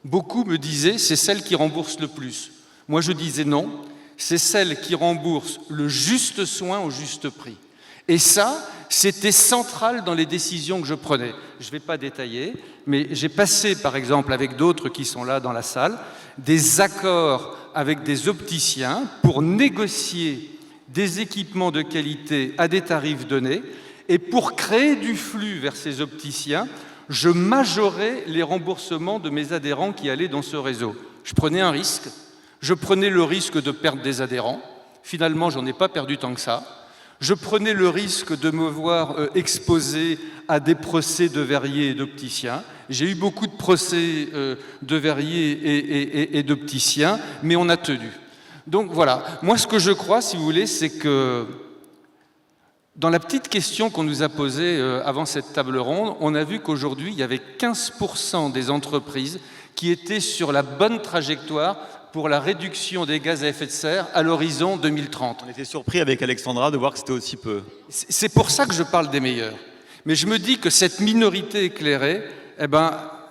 Beaucoup me disaient c'est celle qui rembourse le plus. Moi, je disais non, c'est celle qui rembourse le juste soin au juste prix. Et ça, c'était central dans les décisions que je prenais. Je ne vais pas détailler, mais j'ai passé, par exemple, avec d'autres qui sont là dans la salle, des accords avec des opticiens pour négocier des équipements de qualité à des tarifs donnés. Et pour créer du flux vers ces opticiens, je majorais les remboursements de mes adhérents qui allaient dans ce réseau. Je prenais un risque. Je prenais le risque de perdre des adhérents. Finalement, j'en ai pas perdu tant que ça. Je prenais le risque de me voir exposé à des procès de verriers et d'opticiens. J'ai eu beaucoup de procès de verriers et d'opticiens, mais on a tenu. Donc voilà, moi ce que je crois, si vous voulez, c'est que dans la petite question qu'on nous a posée avant cette table ronde, on a vu qu'aujourd'hui, il y avait 15% des entreprises qui étaient sur la bonne trajectoire pour la réduction des gaz à effet de serre à l'horizon 2030.
On était surpris avec Alexandra de voir que c'était aussi peu.
C'est pour ça que je parle des meilleurs. Mais je me dis que cette minorité éclairée,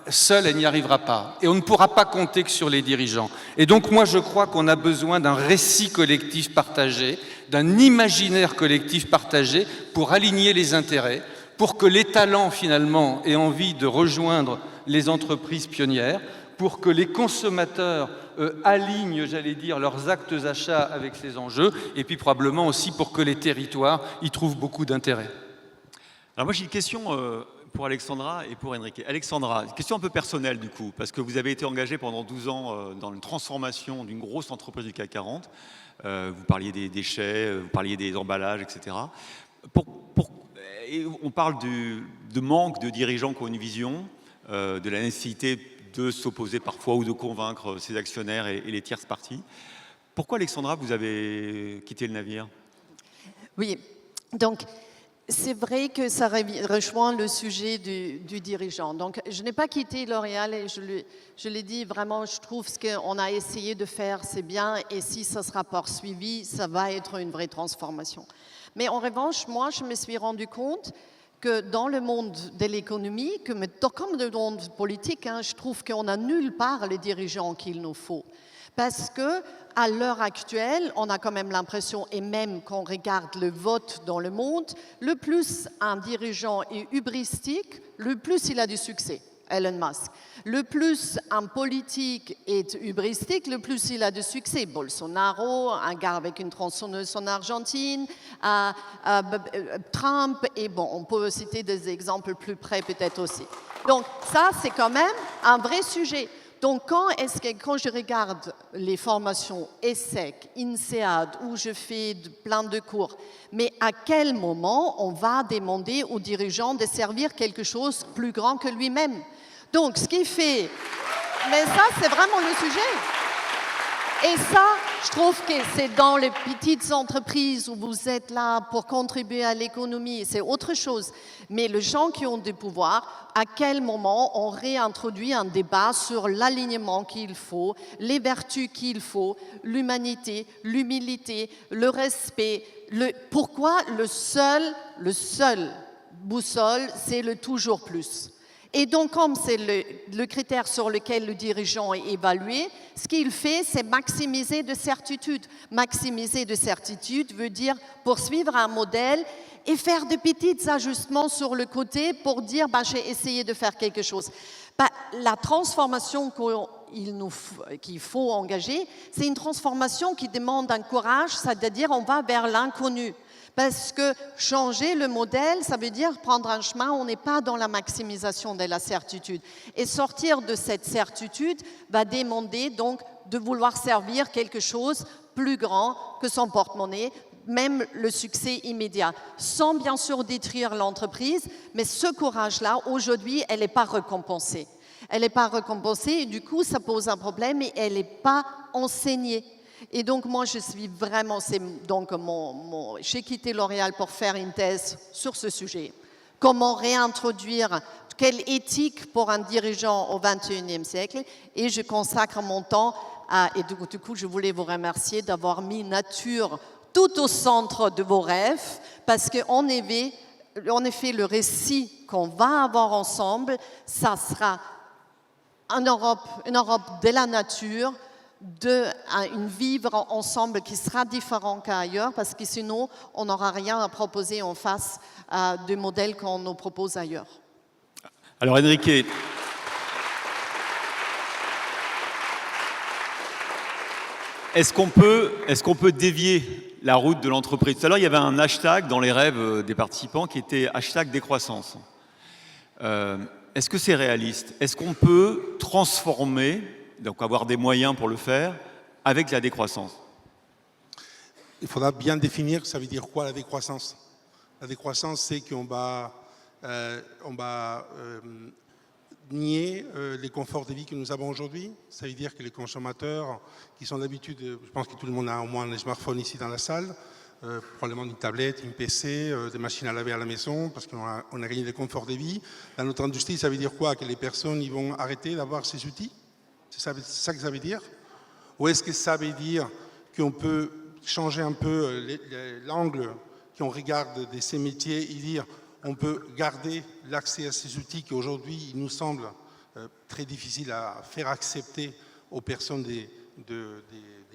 seule, elle n'y arrivera pas. Et on ne pourra pas compter que sur les dirigeants. Et donc moi, je crois qu'on a besoin d'un récit collectif partagé, d'un imaginaire collectif partagé pour aligner les intérêts, pour que les talents, finalement, aient envie de rejoindre les entreprises pionnières, pour que les consommateurs alignent, j'allais dire, leurs actes achats avec ces enjeux, et puis probablement aussi pour que les territoires y trouvent beaucoup d'intérêt.
Alors moi j'ai une question pour Alexandra et pour Enrique. Alexandra, une question un peu personnelle du coup, parce que vous avez été engagée pendant 12 ans dans une transformation d'une grosse entreprise du CAC 40. Vous parliez des déchets, vous parliez des emballages, etc. Et on parle de manque de dirigeants qui ont une vision, de la nécessité de s'opposer parfois ou de convaincre ses actionnaires et les tierces parties. Pourquoi, Alexandra, vous avez quitté le navire?
Oui, donc c'est vrai que ça rejoint le sujet du dirigeant. Donc je n'ai pas quitté L'Oréal et je l'ai dit vraiment, je trouve ce qu'on a essayé de faire, c'est bien, et si ça sera poursuivi, ça va être une vraie transformation. Mais en revanche, moi, je me suis rendu compte que dans le monde de l'économie, comme dans le monde politique, je trouve qu'on n'a nulle part les dirigeants qu'il nous faut. Parce que à l'heure actuelle, on a quand même l'impression, et même quand on regarde le vote dans le monde, le plus un dirigeant est hubristique, le plus il a du succès. Elon Musk. Le plus un politique est hubristique, le plus il a de succès. Bolsonaro, un gars avec une tronçonneuse en Argentine, Trump, et bon, on peut citer des exemples plus près peut-être aussi. Donc ça, c'est quand même un vrai sujet. Donc quand je regarde les formations ESSEC, INSEAD, où je fais plein de cours, mais à quel moment on va demander aux dirigeants de servir quelque chose de plus grand que lui-même? Donc, ce qui fait... Mais ça, c'est vraiment le sujet. Et ça, je trouve que c'est dans les petites entreprises où vous êtes là pour contribuer à l'économie, c'est autre chose. Mais les gens qui ont du pouvoir, à quel moment on réintroduit un débat sur l'alignement qu'il faut, les vertus qu'il faut, l'humanité, l'humilité, le respect, pourquoi le seul boussole, c'est le toujours plus. Et donc, comme c'est le critère sur lequel le dirigeant est évalué, ce qu'il fait, c'est maximiser de certitude. Maximiser de certitude veut dire poursuivre un modèle et faire de petits ajustements sur le côté pour dire j'ai essayé de faire quelque chose. La transformation qu'il faut engager, c'est une transformation qui demande un courage, c'est-à-dire on va vers l'inconnu. Parce que changer le modèle, ça veut dire prendre un chemin où on n'est pas dans la maximisation de la certitude. Et sortir de cette certitude va demander donc de vouloir servir quelque chose plus grand que son porte-monnaie, même le succès immédiat, sans bien sûr détruire l'entreprise, mais ce courage-là, aujourd'hui, elle n'est pas récompensée. Elle n'est pas récompensée et du coup, ça pose un problème et elle n'est pas enseignée. Et donc, moi, je suis vraiment... J'ai quitté L'Oréal pour faire une thèse sur ce sujet. Comment réintroduire, quelle éthique pour un dirigeant au XXIe siècle. Et je consacre mon temps à... Et du coup, je voulais vous remercier d'avoir mis nature tout au centre de vos rêves, parce qu'en effet, le récit qu'on va avoir ensemble, ça sera une Europe de la nature, une vivre ensemble qui sera différent qu'ailleurs, parce que sinon, on n'aura rien à proposer en face du modèle qu'on nous propose ailleurs.
Alors, Enrique, est-ce qu'on peut dévier la route de l'entreprise? Tout à l'heure, il y avait un hashtag dans les rêves des participants qui était hashtag décroissance. Est-ce que c'est réaliste? Est-ce qu'on peut transformer, donc avoir des moyens pour le faire, avec la décroissance?
Il faudra bien définir, ça veut dire quoi la décroissance? La décroissance, c'est qu'on va, nier les conforts de vie que nous avons aujourd'hui. Ça veut dire que les consommateurs qui sont d'habitude, je pense que tout le monde a au moins un smartphone ici dans la salle, probablement une tablette, une PC, des machines à laver à la maison, parce qu'on a gagné des conforts de vie. Dans notre industrie, ça veut dire quoi? Que les personnes ils vont arrêter d'avoir ces outils? C'est ça que ça veut dire? Ou est-ce que ça veut dire qu'on peut changer un peu l'angle qu'on regarde de ces métiers et dire on peut garder l'accès à ces outils qui aujourd'hui il nous semble très difficile à faire accepter aux personnes des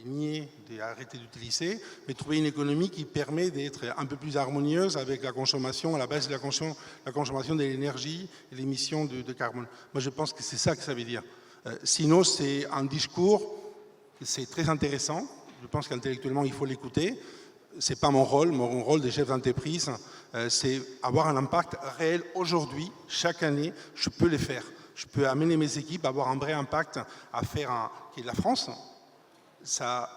nier, d'arrêter d'utiliser, mais trouver une économie qui permet d'être un peu plus harmonieuse avec la consommation, à la base de la consommation de l'énergie et l'émission de carbone. Moi je pense que c'est ça que ça veut dire. Sinon, c'est un discours, c'est très intéressant. Je pense qu'intellectuellement, il faut l'écouter. Ce n'est pas mon rôle. Mon rôle de chef d'entreprise, c'est avoir un impact réel aujourd'hui. Chaque année, je peux le faire. Je peux amener mes équipes à avoir un vrai impact, à faire qui est la France. Ça,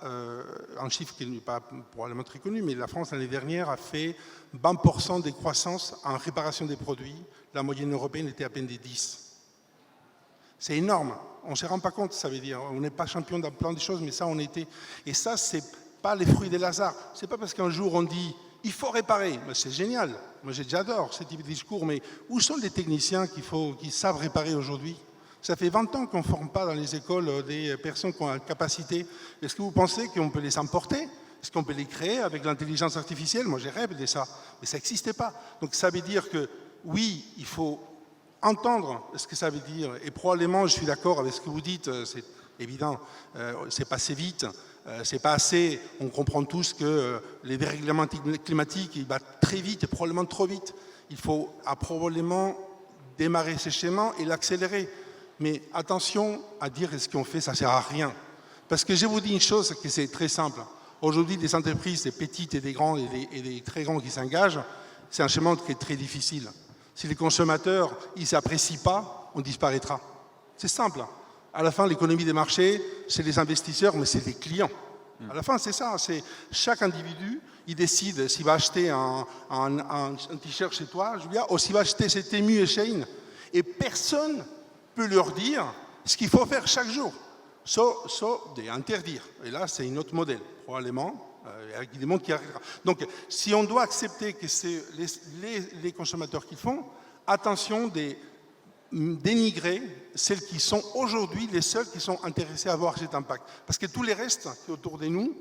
un chiffre qui n'est pas probablement très connu, mais la France, l'année dernière, a fait 20% de croissance en réparation des produits. La moyenne européenne était à peine des 10%. C'est énorme. On ne se rend pas compte, ça veut dire. On n'est pas champion dans plein de choses, mais ça, on était. Et ça, c'est pas les fruits des hasards. C'est pas parce qu'un jour on dit il faut réparer. Mais c'est génial. Moi, j'adore ce type de discours. Mais où sont les techniciens qui savent réparer aujourd'hui? Ça fait 20 ans qu'on ne forme pas dans les écoles des personnes qui ont la capacité. Est-ce que vous pensez qu'on peut les emporter? Est-ce qu'on peut les créer avec l'intelligence artificielle? Moi, j'ai rêvé de ça. Mais ça n'existait pas. Donc, ça veut dire que, oui, il faut entendre ce que ça veut dire. Et probablement, je suis d'accord avec ce que vous dites. C'est évident. C'est passé vite. C'est pas assez. On comprend tous que les dérèglements climatiques, ils battent très vite et probablement trop vite. Il faut probablement démarrer ce schéma et l'accélérer. Mais attention à dire ce qu'on fait, ça ne sert à rien. Parce que je vous dis une chose, que c'est très simple. Aujourd'hui, des entreprises, des petites et des grandes et des très grands qui s'engagent, c'est un chemin qui est très difficile. Si les consommateurs ne s'apprécient pas, on disparaîtra. C'est simple. À la fin, l'économie des marchés, c'est les investisseurs, mais c'est les clients. À la fin, c'est ça. C'est chaque individu, il décide s'il va acheter un t-shirt chez toi, Julia, ou s'il va acheter chez Temu et Shein. Et personne peut leur dire ce qu'il faut faire chaque jour, sauf d'interdire. Et là, c'est un autre modèle, probablement, avec des mondes qui arrivera. Donc, si on doit accepter que c'est les consommateurs qui font, attention de dénigrer celles qui sont aujourd'hui les seules qui sont intéressées à avoir cet impact. Parce que tous les restes qui sont autour de nous,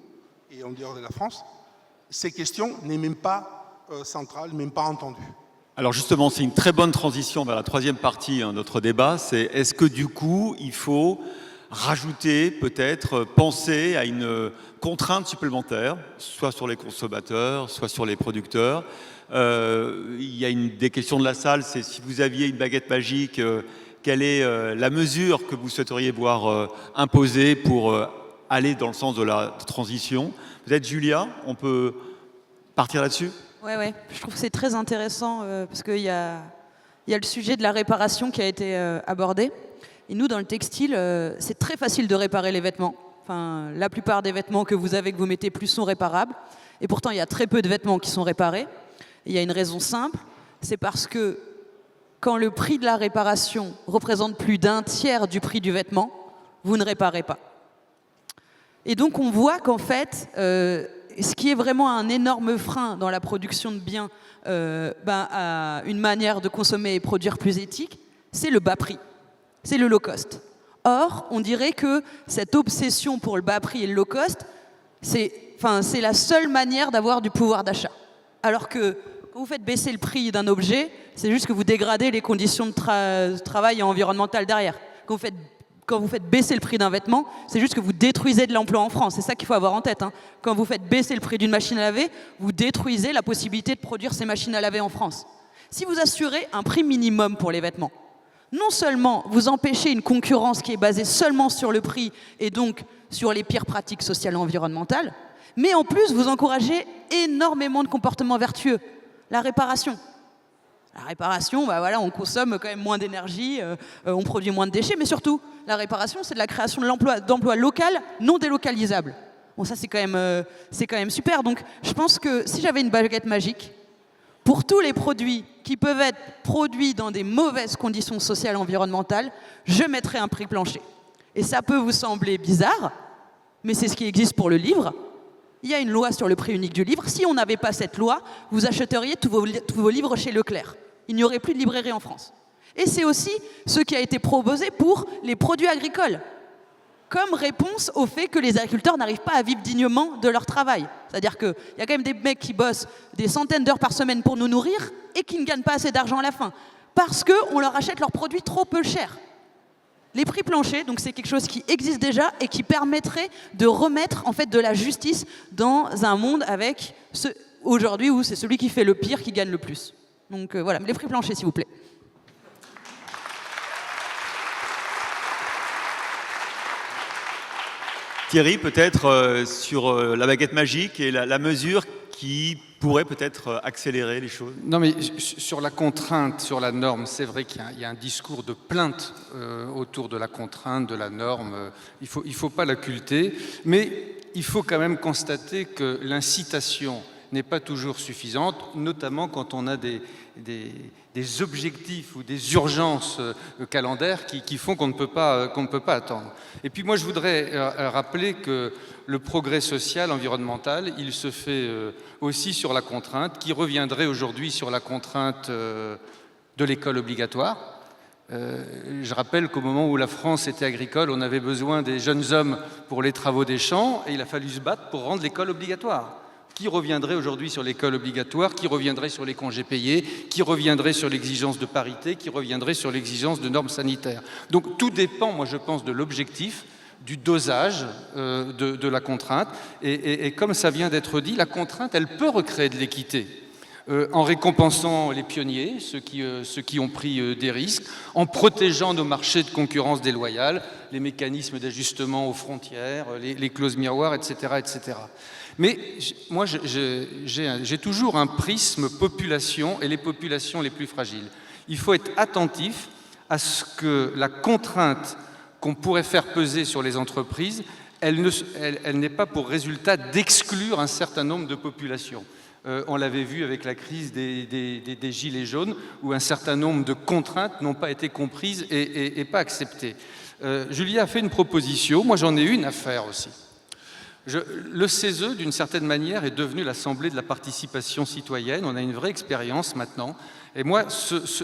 et en dehors de la France, ces questions n'est même pas centrales, même pas entendues.
Alors justement, c'est une très bonne transition vers la troisième partie de notre débat, c'est est-ce que du coup, il faut rajouter, peut-être, penser à une contrainte supplémentaire, soit sur les consommateurs, soit sur les producteurs. Il y a des questions de la salle, c'est si vous aviez une baguette magique, quelle est la mesure que vous souhaiteriez voir imposer pour aller dans le sens de la transition? Peut-être Julia, on peut partir là-dessus?
Ouais. Je trouve que c'est très intéressant parce qu'il y a le sujet de la réparation qui a été abordé. Et nous, dans le textile, c'est très facile de réparer les vêtements. Enfin, la plupart des vêtements que vous avez, que vous mettez plus, sont réparables. Et pourtant, il y a très peu de vêtements qui sont réparés. Et il y a une raison simple, c'est parce que quand le prix de la réparation représente plus d'un tiers du prix du vêtement, vous ne réparez pas. Et donc, on voit qu'en fait, ce qui est vraiment un énorme frein dans la production de biens à une manière de consommer et produire plus éthique, c'est le bas prix, c'est le low cost. Or, on dirait que cette obsession pour le bas prix et le low cost, c'est la seule manière d'avoir du pouvoir d'achat. Alors que quand vous faites baisser le prix d'un objet, c'est juste que vous dégradez les conditions de travail environnementales derrière. Quand vous faites baisser le prix d'un vêtement, c'est juste que vous détruisez de l'emploi en France. C'est ça qu'il faut avoir en tête. Quand vous faites baisser le prix d'une machine à laver, vous détruisez la possibilité de produire ces machines à laver en France. Si vous assurez un prix minimum pour les vêtements, non seulement vous empêchez une concurrence qui est basée seulement sur le prix et donc sur les pires pratiques sociales et environnementales, mais en plus vous encouragez énormément de comportements vertueux. La réparation. La réparation, on consomme quand même moins d'énergie, on produit moins de déchets, mais surtout, la réparation, c'est de la création d'emplois locaux non délocalisables. Bon, ça, c'est quand même super. Donc, je pense que si j'avais une baguette magique, pour tous les produits qui peuvent être produits dans des mauvaises conditions sociales et environnementales, je mettrais un prix plancher. Et ça peut vous sembler bizarre, mais c'est ce qui existe pour le livre. Il y a une loi sur le prix unique du livre. Si on n'avait pas cette loi, vous achèteriez tous vos livres chez Leclerc. Il n'y aurait plus de librairie en France. Et c'est aussi ce qui a été proposé pour les produits agricoles, comme réponse au fait que les agriculteurs n'arrivent pas à vivre dignement de leur travail. C'est-à-dire qu'il y a quand même des mecs qui bossent des centaines d'heures par semaine pour nous nourrir et qui ne gagnent pas assez d'argent à la fin, parce qu'on leur achète leurs produits trop peu chers. Les prix planchers, donc c'est quelque chose qui existe déjà et qui permettrait de remettre en fait de la justice dans un monde avec aujourd'hui où c'est celui qui fait le pire qui gagne le plus. Donc voilà, les prix planchers s'il vous plaît.
Thierry, peut-être sur la baguette magique et la mesure qui pourrait peut-être accélérer les choses.
Non, mais sur la contrainte, sur la norme, c'est vrai qu'il y a un discours de plainte autour de la contrainte, de la norme. Il faut pas l'occulter, mais il faut quand même constater que l'incitation n'est pas toujours suffisante, notamment quand on a des objectifs ou des urgences calendaires qui font qu'on ne peut pas attendre. Et puis moi, je voudrais rappeler que le progrès social, environnemental, il se fait aussi sur la contrainte, qui reviendrait aujourd'hui sur la contrainte de l'école obligatoire. Je rappelle qu'au moment où la France était agricole, on avait besoin des jeunes hommes pour les travaux des champs, et il a fallu se battre pour rendre l'école obligatoire. Qui reviendrait aujourd'hui sur l'école obligatoire, qui reviendrait sur les congés payés, qui reviendrait sur l'exigence de parité, qui reviendrait sur l'exigence de normes sanitaires. Donc tout dépend, moi je pense, de l'objectif, du dosage de la contrainte. Et comme ça vient d'être dit, la contrainte, elle peut recréer de l'équité. En récompensant les pionniers, ceux qui ont pris des risques, en protégeant nos marchés de concurrence déloyale, les mécanismes d'ajustement aux frontières, les clauses miroirs, etc., etc. Mais moi, j'ai toujours un prisme population et les populations les plus fragiles. Il faut être attentif à ce que la contrainte qu'on pourrait faire peser sur les entreprises, elle n'ait pas pour résultat d'exclure un certain nombre de populations. On l'avait vu avec la crise des gilets jaunes, où un certain nombre de contraintes n'ont pas été comprises et pas acceptées. Julia a fait une proposition, moi j'en ai une à faire aussi. Le CESE, d'une certaine manière, est devenu l'Assemblée de la participation citoyenne. On a une vraie expérience maintenant. Et moi,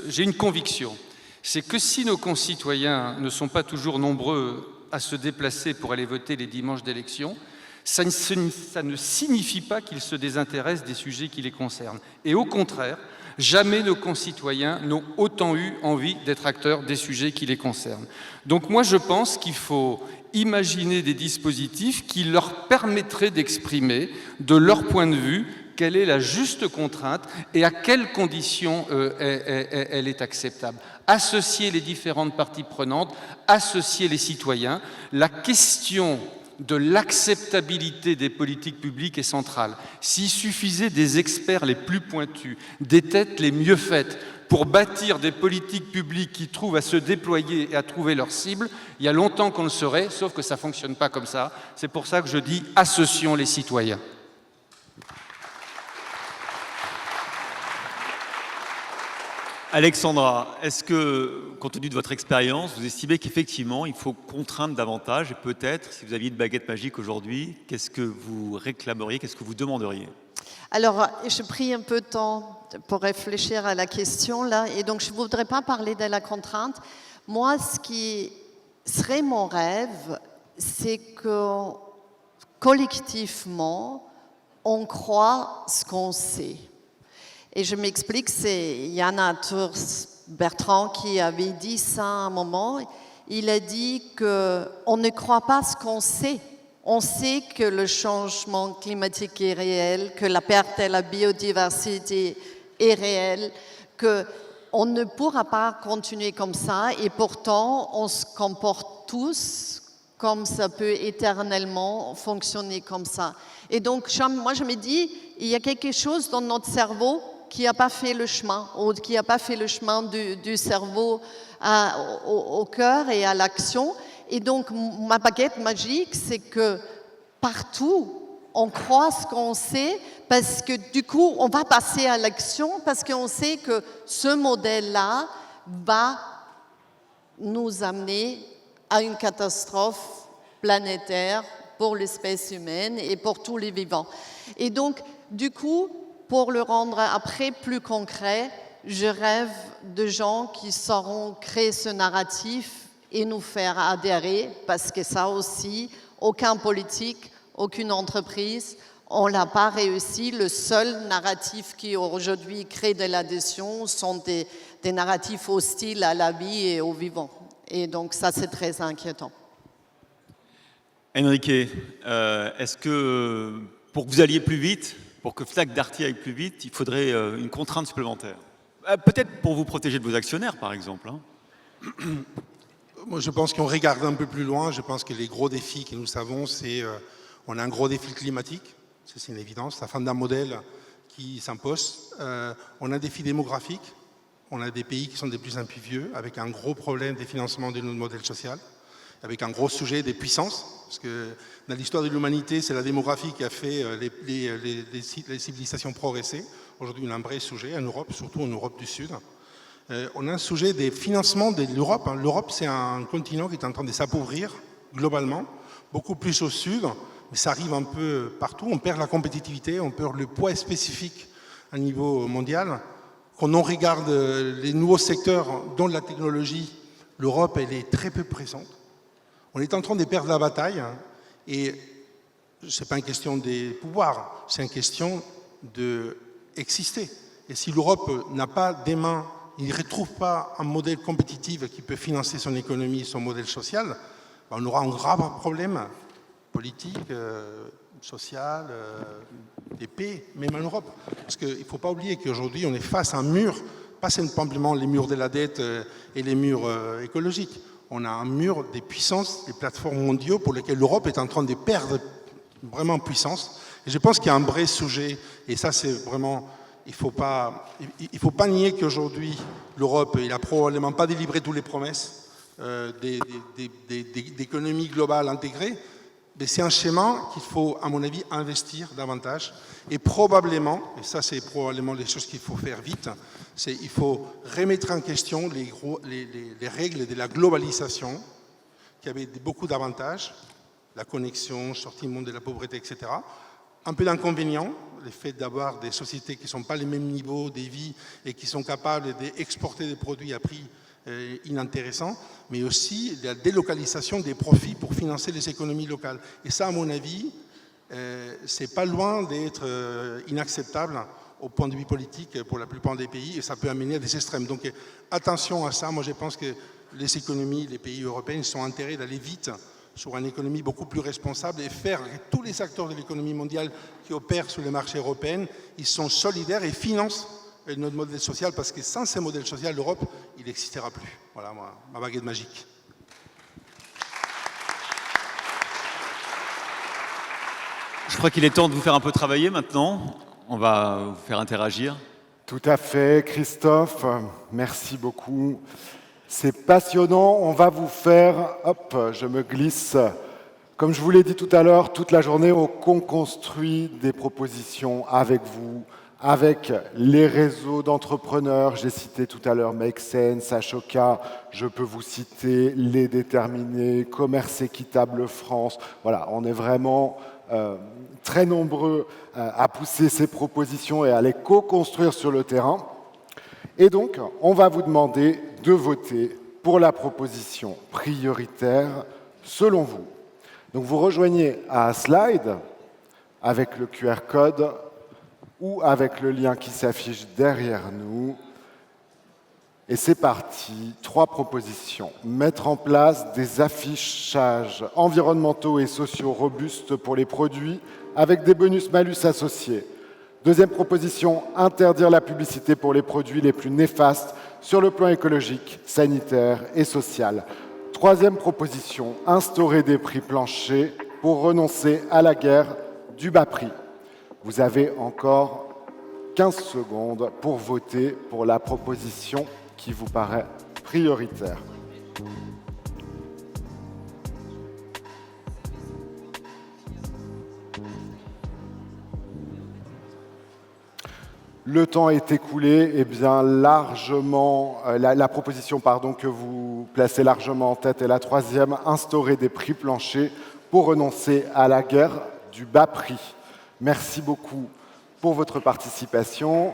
j'ai une conviction, c'est que si nos concitoyens ne sont pas toujours nombreux à se déplacer pour aller voter les dimanches d'élection, ça ne signifie pas qu'ils se désintéressent des sujets qui les concernent. Et au contraire, jamais nos concitoyens n'ont autant eu envie d'être acteurs des sujets qui les concernent. Donc moi, je pense qu'il faut imaginer des dispositifs qui leur permettraient d'exprimer, de leur point de vue, quelle est la juste contrainte et à quelles conditions elle est acceptable. Associer les différentes parties prenantes, associer les citoyens. La question de l'acceptabilité des politiques publiques est centrale. S'il suffisait des experts les plus pointus, des têtes les mieux faites, pour bâtir des politiques publiques qui trouvent à se déployer et à trouver leur cible, il y a longtemps qu'on le saurait, sauf que ça ne fonctionne pas comme ça. C'est pour ça que je dis associons les citoyens.
Alexandra, est-ce que, compte tenu de votre expérience, vous estimez qu'effectivement, il faut contraindre davantage et peut-être, si vous aviez une baguette magique aujourd'hui, qu'est-ce que vous réclameriez, qu'est-ce que vous demanderiez ?
Alors, j'ai pris un peu de temps pour réfléchir à la question là, et donc je ne voudrais pas parler de la contrainte. Moi, ce qui serait mon rêve, c'est que collectivement, on croit ce qu'on sait. Et je m'explique, c'est Yann Arthur Bertrand qui avait dit ça à un moment. Il a dit qu'on ne croit pas ce qu'on sait. On sait que le changement climatique est réel, que la perte de la biodiversité est réelle, qu'on ne pourra pas continuer comme ça et pourtant on se comporte tous comme ça peut éternellement fonctionner comme ça. Et donc moi je me dis, il y a quelque chose dans notre cerveau qui n'a pas fait le chemin, ou qui n'a pas fait le chemin du cerveau au cœur et à l'action. Et donc, ma baguette magique, c'est que partout, on croit ce qu'on sait, parce que du coup, on va passer à l'action, parce qu'on sait que ce modèle-là va nous amener à une catastrophe planétaire pour l'espèce humaine et pour tous les vivants. Et donc, du coup, pour le rendre après plus concret, je rêve de gens qui sauront créer ce narratif et nous faire adhérer, parce que ça aussi, aucun politique, aucune entreprise, on n'a pas réussi. Le seul narratif qui aujourd'hui crée de l'adhésion sont des narratifs hostiles à la vie et aux vivants. Et donc ça, c'est très inquiétant.
Enrique, est-ce que pour que vous alliez plus vite, pour que Fnac Darty aille plus vite, il faudrait une contrainte supplémentaire? Peut-être pour vous protéger de vos actionnaires, par exemple.
Moi, je pense qu'on regarde un peu plus loin. Je pense que les gros défis que nous avons, c'est on a un gros défi climatique, c'est une évidence, la fin d'un modèle qui s'impose. On a un défi démographique. On a des pays qui sont de plus en plus vieux, avec un gros problème des financements de notre modèle social, avec un gros sujet des puissances, parce que dans l'histoire de l'humanité, c'est la démographie qui a fait les civilisations progresser. Aujourd'hui, on a un vrai sujet en Europe, surtout en Europe du Sud. On a un sujet des financements de l'Europe. L'Europe, c'est un continent qui est en train de s'appauvrir globalement, beaucoup plus au sud, mais ça arrive un peu partout. On perd la compétitivité, on perd le poids spécifique à niveau mondial. Quand on regarde les nouveaux secteurs dans la technologie, l'Europe, elle est très peu présente. On est en train de perdre la bataille et ce n'est pas une question des pouvoirs, c'est une question d'exister. Et si l'Europe n'a pas des mains, il ne retrouve pas un modèle compétitif qui peut financer son économie, son modèle social, on aura un grave problème politique, social, d'épée, même en Europe. Parce qu'il ne faut pas oublier qu'aujourd'hui, on est face à un mur, pas simplement les murs de la dette et les murs écologiques. On a un mur des puissances, des plateformes mondiaux pour lesquelles l'Europe est en train de perdre vraiment en puissance. Et je pense qu'il y a un vrai sujet, et ça c'est vraiment, il faut pas nier qu'aujourd'hui, l'Europe, il n'a probablement pas délivré toutes les promesses d'économie globale intégrée, mais c'est un schéma qu'il faut, à mon avis, investir davantage. Et probablement, et ça c'est probablement les choses qu'il faut faire vite, c'est il faut remettre en question les règles de la globalisation, qui avaient beaucoup d'avantages, la connexion, sortie du monde de la pauvreté, etc. Un peu d'inconvénients, le fait d'avoir des sociétés qui ne sont pas les mêmes niveaux de vie et qui sont capables d'exporter des produits à prix inintéressant, mais aussi la délocalisation des profits pour financer les économies locales. Et ça, à mon avis, c'est pas loin d'être inacceptable au point de vue politique pour la plupart des pays, et ça peut amener à des extrêmes. Donc attention à ça. Moi, je pense que les économies, les pays européens sont intéressés d'aller vite sur une économie beaucoup plus responsable et faire que tous les acteurs de l'économie mondiale qui opèrent sur les marchés européens, ils sont solidaires et financent notre modèle social, parce que sans ce modèle social, l'Europe, il n'existera plus. Voilà ma baguette magique.
Je crois qu'il est temps de vous faire un peu travailler maintenant. On va vous faire interagir.
Tout à fait, Christophe. Merci beaucoup. C'est passionnant. On va vous faire... Hop, je me glisse. Comme je vous l'ai dit tout à l'heure, toute la journée, on construit des propositions avec vous, avec les réseaux d'entrepreneurs. J'ai cité tout à l'heure Make Sense, Ashoka, je peux vous citer Les Déterminés, Commerce Équitable France. Voilà, on est vraiment très nombreux à pousser ces propositions et à les co-construire sur le terrain. Et donc, on va vous demander de voter pour la proposition prioritaire selon vous. Donc vous rejoignez à Slide avec le QR code ou avec le lien qui s'affiche derrière nous. Et c'est parti, 3 propositions. Mettre en place des affichages environnementaux et sociaux robustes pour les produits avec des bonus-malus associés. Deuxième proposition, interdire la publicité pour les produits les plus néfastes sur le plan écologique, sanitaire et social. Troisième proposition, instaurer des prix planchers pour renoncer à la guerre du bas prix. Vous avez encore 15 secondes pour voter pour la proposition qui vous paraît prioritaire. Le temps est écoulé, et bien largement, la proposition que vous placez largement en tête est la troisième, instaurer des prix planchers pour renoncer à la guerre du bas prix. Merci beaucoup pour votre participation.